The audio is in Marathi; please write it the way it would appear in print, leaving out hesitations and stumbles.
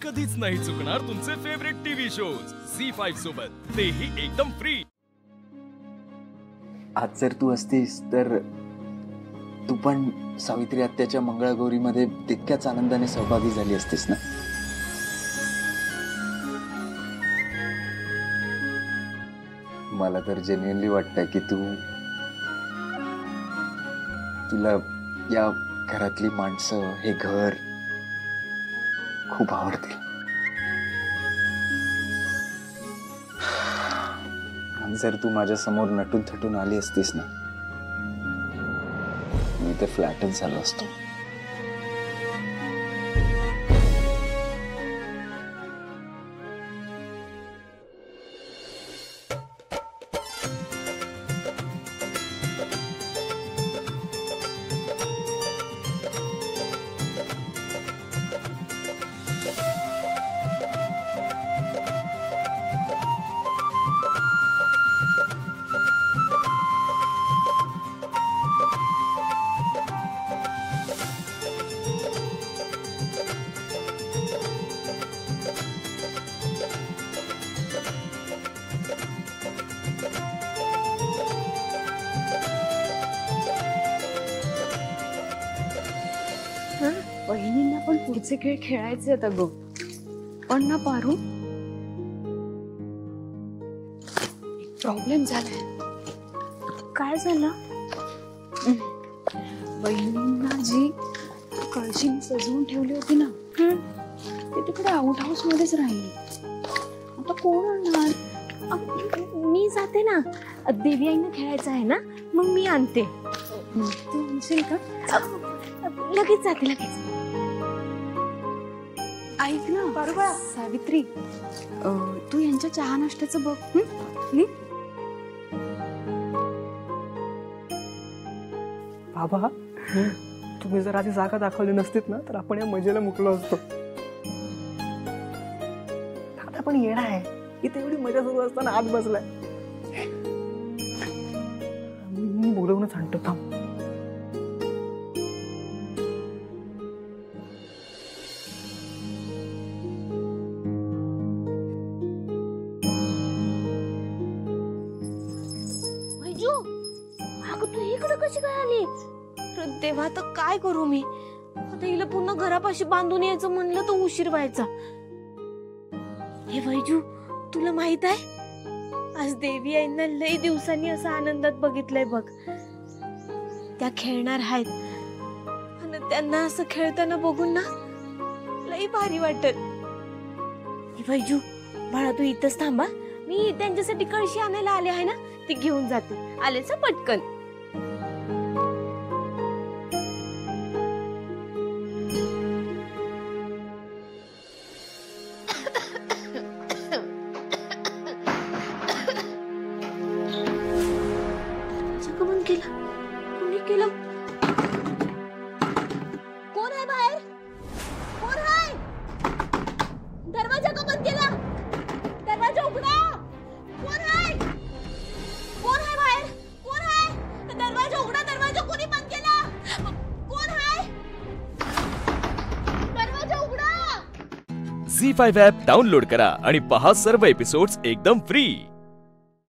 कधीच नाही चुकणार तुमचे फेवरेट टीव्ही शोज झी5 सोबत, तेही एकदम फ्री। आज जर तू असतीस तर तू पण सावित्री आत्याच्या मंगळागौरीमध्ये तितक्याच आनंदाने सहभागी झाली असतीस ना? मला तर जेन्युइनली वाटतं की तुला या घरातली माणसं, हे घर खूप आवडतील। आणि जर तू माझ्या समोर नटून थटून आली असतीस ना, मी तर फ्लॅटच झालो असतो। बहिणींना पण पुढचे खेळ खेळायचे आहेत अगं, पण ना पारू, प्रॉब्लेम झालाय। काय झालं? बहिणींना जी कळशी सजवून ठेवली होती ना, ते तिकडे आउट हाऊस मध्येच राहिली। आता कोण आणणार? मी जाते ना, देवी आईना खेळायचं आहे ना, मग मी आणते। तू आणशील का? लगेच जाते, लगेच। ऐक ना बरोबर सावित्री, तू यांच्या चहा नाश्त्याचं बघ। बाबा, तुम्ही जर आधी जागा दाखवली नसतीत ना, तर आपण या मजेला मुकलो असतो। दादा पण येणं आहे, इथे एवढी मजा सुरू असताना आत बसलाय। मी बोलवूनच आणतो, थांब। तू इकडे कशी काय आली? देवा, तर काय करू मी आता? हिला पुन्हा घरापाशी बांधून यायचं म्हणलं तर उशीर व्हायचा। हे वैजू, तुला माहित आहे, आज देवी आईंना लई दिवसांनी असं आनंदात बघितलंय बघ। त्या खेळणार आहेत आणि त्यांना असं खेळताना बघून ना लई भारी वाटत। हे वैजू बाळा, तू इथंच थांबा, मी त्यांच्यासाठी कळशी आणायला आले आहे ना, ती घेऊन जाते। आलेच पटकन। केलं? कोण आहे बाहेर? कोण आहे? दरवाजा का बंद केला? दरवाजा उघडा। कोण आहे? कोण आहे बाहेर? कोण आहे? दरवाजा उघडा, दरवाजा कोणी बंद केला? कोण आहे? दरवाजा उघडा। झी5 ॲप डाउनलोड करा आणि पहा सर्व एपिसोड्स एकदम फ्री।